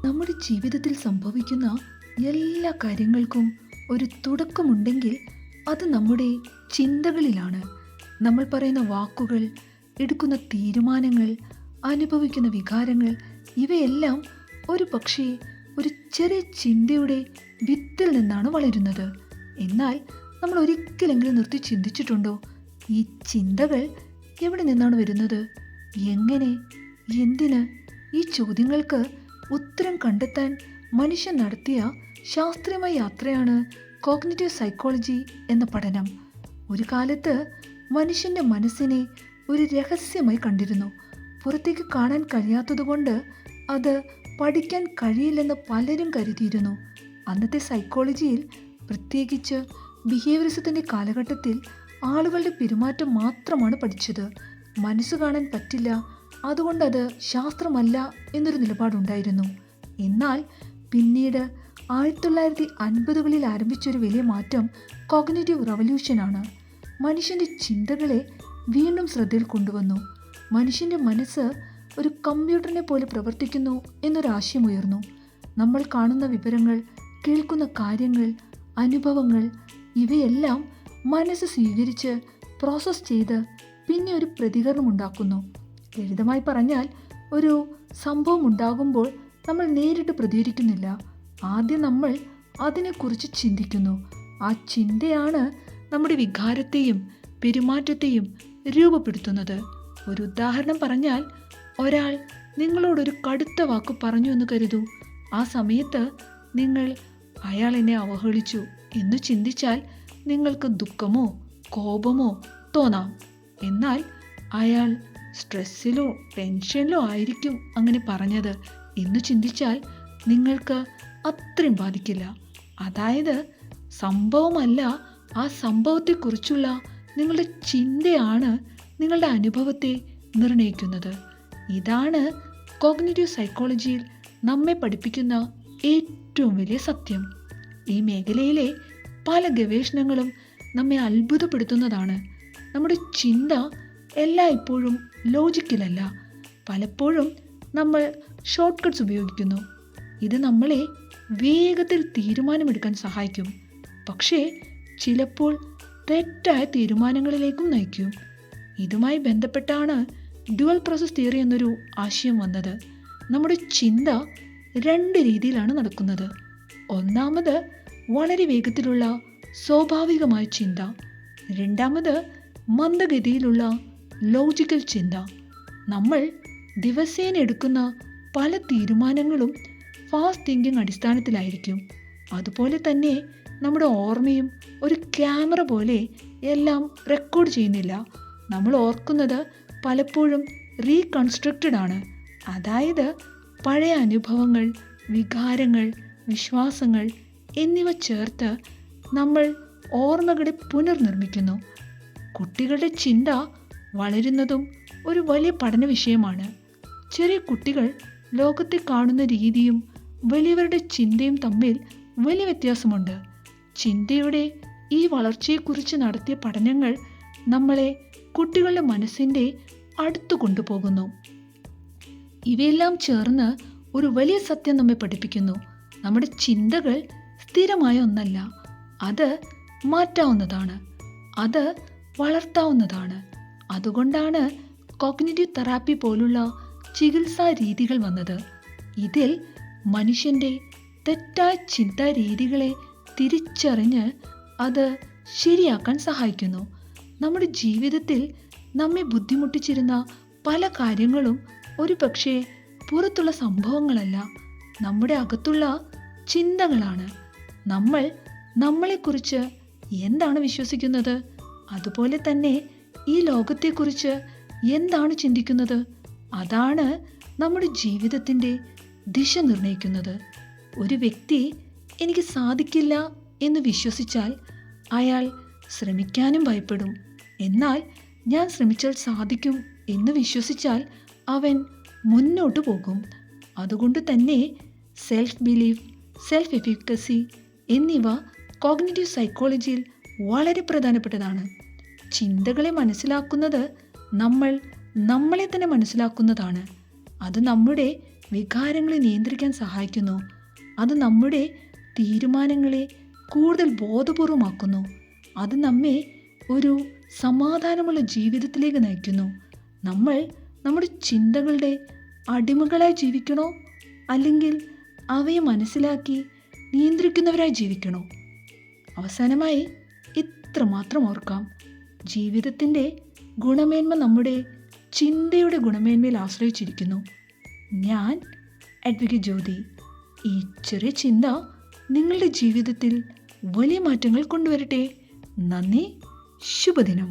നമ്മുടെ ജീവിതത്തിൽ സംഭവിക്കുന്ന എല്ലാ കാര്യങ്ങൾക്കും ഒരു തുടക്കമുണ്ടെങ്കിൽ അത് നമ്മുടെ ചിന്തകളിലാണ്. നമ്മൾ പറയുന്ന വാക്കുകൾ, എടുക്കുന്ന തീരുമാനങ്ങൾ, അനുഭവിക്കുന്ന വികാരങ്ങൾ ഇവയെല്ലാം ഒരു പക്ഷേ ഒരു ചെറിയ ചിന്തയുടെ വിത്തിൽ നിന്നാണ് വളരുന്നത്. എന്നാൽ നമ്മൾ ഒരിക്കലെങ്കിലും നിർത്തി ചിന്തിച്ചിട്ടുണ്ടോ, ഈ ചിന്തകൾ എവിടെ നിന്നാണ് വരുന്നത്, എങ്ങനെ, എന്തിന്? ഈ ചോദ്യങ്ങൾക്ക് ഉത്തരം കണ്ടെത്താൻ മനുഷ്യൻ നടത്തിയ ശാസ്ത്രീയമായ യാത്രയാണ് കോഗ്നിറ്റീവ് സൈക്കോളജി എന്ന പഠനം. ഒരു കാലത്ത് മനുഷ്യൻ്റെ മനസ്സിനെ ഒരു രഹസ്യമായി കണ്ടിരുന്നു. പുറത്തേക്ക് കാണാൻ കഴിയാത്തതുകൊണ്ട് അത് പഠിക്കാൻ കഴിയില്ലെന്ന് പലരും കരുതിയിരുന്നു. അന്നത്തെ സൈക്കോളജിയിൽ, പ്രത്യേകിച്ച് ബിഹേവിയറിസത്തിൻ്റെ കാലഘട്ടത്തിൽ, ആളുകളുടെ പെരുമാറ്റം മാത്രമാണ് പഠിച്ചത്. മനസ്സ് കാണാൻ പറ്റില്ല, അതുകൊണ്ടത് ശാസ്ത്രമല്ല എന്നൊരു നിലപാടുണ്ടായിരുന്നു. എന്നാൽ പിന്നീട് 1950കളിൽ ആരംഭിച്ചൊരു വലിയ മാറ്റം കോഗ്നിറ്റീവ് റവല്യൂഷനാണ്. മനുഷ്യൻ്റെ ചിന്തകളെ വീണ്ടും ശ്രദ്ധയിൽ കൊണ്ടുവന്നു. മനുഷ്യൻ്റെ മനസ്സ് ഒരു കമ്പ്യൂട്ടറിനെ പോലെ പ്രവർത്തിക്കുന്നു എന്നൊരാശയമുയർന്നു. നമ്മൾ കാണുന്ന വിവരങ്ങൾ, കേൾക്കുന്ന കാര്യങ്ങൾ, അനുഭവങ്ങൾ ഇവയെല്ലാം മനസ്സ് സ്വീകരിച്ച് പ്രോസസ്സ് ചെയ്ത് പിന്നെ ഒരു പ്രതികരണം ഉണ്ടാക്കുന്നു. ലളിതമായി പറഞ്ഞാൽ, ഒരു സംഭവം ഉണ്ടാകുമ്പോൾ നമ്മൾ നേരിട്ട് പ്രതികരിക്കുന്നില്ല. ആദ്യം നമ്മൾ അതിനെക്കുറിച്ച് ചിന്തിക്കുന്നു. ആ ചിന്തയാണ് നമ്മുടെ വികാരത്തെയും പെരുമാറ്റത്തെയും രൂപപ്പെടുത്തുന്നത്. ഒരു ഉദാഹരണം പറഞ്ഞാൽ, ഒരാൾ നിങ്ങളോടൊരു കടുത്ത വാക്ക് പറഞ്ഞു എന്ന് കരുതൂ. ആ സമയത്ത് നിങ്ങൾ അയാൾ എന്നെ അവഹേളിച്ചു എന്ന് ചിന്തിച്ചാൽ നിങ്ങൾക്ക് ദുഃഖമോ കോപമോ തോന്നാം. എന്നാൽ അയാൾ സ്ട്രെസ്സിലോ ടെൻഷനിലോ ആയിരിക്കും അങ്ങനെ പറഞ്ഞത് എന്ന് ചിന്തിച്ചാൽ നിങ്ങൾക്ക് അത്രയും ബാധിക്കില്ല. അതായത് സംഭവമല്ല, ആ സംഭവത്തെക്കുറിച്ചുള്ള നിങ്ങളുടെ ചിന്തയാണ് നിങ്ങളുടെ അനുഭവത്തെ നിർണ്ണയിക്കുന്നത്. ഇതാണ് കോഗ്നിറ്റീവ് സൈക്കോളജിയിൽ നമ്മെ പഠിപ്പിക്കുന്ന ഏറ്റവും വലിയ സത്യം. ഈ മേഖലയിലെ പല ഗവേഷണങ്ങളും നമ്മെ അത്ഭുതപ്പെടുത്തുന്നതാണ്. നമ്മുടെ ചിന്ത എല്ലായ്പ്പോഴും ലോജിക്കലല്ല. പലപ്പോഴും നമ്മൾ ഷോർട്ട് കട്ട്സ് ഉപയോഗിക്കുന്നു. ഇത് നമ്മളെ വേഗത്തിൽ തീരുമാനമെടുക്കാൻ സഹായിക്കും, പക്ഷേ ചിലപ്പോൾ തെറ്റായ തീരുമാനങ്ങളിലേക്കും നയിക്കും. ഇതുമായി ബന്ധപ്പെട്ടാണ് ഡ്യുവൽ പ്രോസസ് തിയറി എന്നൊരു ആശയം വന്നത്. നമ്മുടെ ചിന്ത രണ്ട് രീതിയിലാണ് നടക്കുന്നത്. ഒന്നാമത് വളരെ വേഗത്തിലുള്ള സ്വാഭാവികമായ ചിന്ത. രണ്ടാമത് മന്ദഗതിയിലുള്ള ലോജിക്കൽ ചിന്ത. നമ്മൾ ദിവസേന എടുക്കുന്ന പല തീരുമാനങ്ങളും ഫാസ്റ്റ് തിങ്കിങ് അടിസ്ഥാനത്തിലായിരിക്കും. അതുപോലെ തന്നെ നമ്മുടെ ഓർമ്മയും ഒരു ക്യാമറ പോലെ എല്ലാം റെക്കോർഡ് ചെയ്യുന്നില്ല. നമ്മൾ ഓർക്കുന്നത് പലപ്പോഴും റീകൺസ്ട്രക്റ്റഡ് ആണ്. അതായത് പഴയ അനുഭവങ്ങൾ, വികാരങ്ങൾ, വിശ്വാസങ്ങൾ എന്നിവ ചേർത്ത് നമ്മൾ ഓർമ്മകളെ പുനർനിർമ്മിക്കുന്നു. കുട്ടികളുടെ ചിന്ത വളരുന്നതും ഒരു വലിയ പഠന വിഷയമാണ്. ചെറിയ കുട്ടികൾ ലോകത്തെ കാണുന്ന രീതിയും വലിയവരുടെ ചിന്തയും തമ്മിൽ വലിയ വ്യത്യാസമുണ്ട്. ചിന്തയുടെ ഈ വളർച്ചയെക്കുറിച്ച് നടത്തിയ പഠനങ്ങൾ നമ്മളെ കുട്ടികളുടെ മനസ്സിൻ്റെ അടുത്തു കൊണ്ടുപോകുന്നു. ഇവയെല്ലാം ചേർന്ന് ഒരു വലിയ സത്യം നമ്മെ പഠിപ്പിക്കുന്നു. നമ്മുടെ ചിന്തകൾ സ്ഥിരമായ ഒന്നല്ല, അത് മാറ്റാവുന്നതാണ്, അത് വളർത്താവുന്നതാണ്. അതുകൊണ്ടാണ് കോഗ്നിറ്റീവ് തെറാപ്പി പോലുള്ള ചികിത്സാ രീതികൾ വന്നത്. ഇതിൽ മനുഷ്യൻ്റെ തെറ്റായ ചിന്താ രീതികളെ തിരിച്ചറിഞ്ഞ് അത് ശരിയാക്കാൻ സഹായിക്കുന്നു. നമ്മുടെ ജീവിതത്തിൽ നമ്മെ ബുദ്ധിമുട്ടിച്ചിരുന്ന പല കാര്യങ്ങളും ഒരു പക്ഷേ പുറത്തുള്ള സംഭവങ്ങളല്ല, നമ്മുടെ അകത്തുള്ള ചിന്തകളാണ്. നമ്മൾ നമ്മളെക്കുറിച്ച് എന്താണ് വിശ്വസിക്കുന്നത്, അതുപോലെ തന്നെ ഈ ലോകത്തെക്കുറിച്ച് എന്താണ് ചിന്തിക്കുന്നത്, അതാണ് നമ്മുടെ ജീവിതത്തിൻ്റെ ദിശ നിർണ്ണയിക്കുന്നത്. ഒരു വ്യക്തി എനിക്ക് സാധിക്കില്ല എന്ന് വിശ്വസിച്ചാൽ അയാൾ ശ്രമിക്കാനും ഭയപ്പെടും. എന്നാൽ ഞാൻ ശ്രമിച്ചാൽ സാധിക്കും എന്ന് വിശ്വസിച്ചാൽ അവൻ മുന്നോട്ട് പോകും. അതുകൊണ്ട് തന്നെ സെൽഫ് ബിലീഫ്, സെൽഫ് എഫിക്കസി എന്നിവ കോഗ്നിറ്റീവ് സൈക്കോളജിയിൽ വളരെ പ്രധാനപ്പെട്ടതാണ്. ചിന്തകളെ മനസ്സിലാക്കുന്നത് നമ്മൾ നമ്മളെ തന്നെ മനസ്സിലാക്കുന്നതാണ്. അത് നമ്മുടെ വികാരങ്ങളെ നിയന്ത്രിക്കാൻ സഹായിക്കുന്നു. അത് നമ്മുടെ തീരുമാനങ്ങളെ കൂടുതൽ ബോധപൂർവമാക്കുന്നു. അത് നമ്മെ ഒരു സമാധാനമുള്ള ജീവിതത്തിലേക്ക് നയിക്കുന്നു. നമ്മൾ നമ്മുടെ ചിന്തകളുടെ അടിമകളായി ജീവിക്കണോ, അല്ലെങ്കിൽ അവയെ മനസ്സിലാക്കി നിയന്ത്രിക്കുന്നവരായി ജീവിക്കണോ? അവസാനമായി ഇത്ര മാത്രം ഓർക്കാം: ജീവിതത്തിൻ്റെ ഗുണമേന്മ നമ്മുടെ ചിന്തയുടെ ഗുണമേന്മയിൽ ആശ്രയിച്ചിരിക്കുന്നു. ഞാൻ അഡ്വക്കേറ്റ് ജ്യോതി. ഈ ചെറിയ ചിന്ത നിങ്ങളുടെ ജീവിതത്തിൽ വലിയ മാറ്റങ്ങൾ കൊണ്ടുവരട്ടെ. നന്ദി. ശുഭദിനം.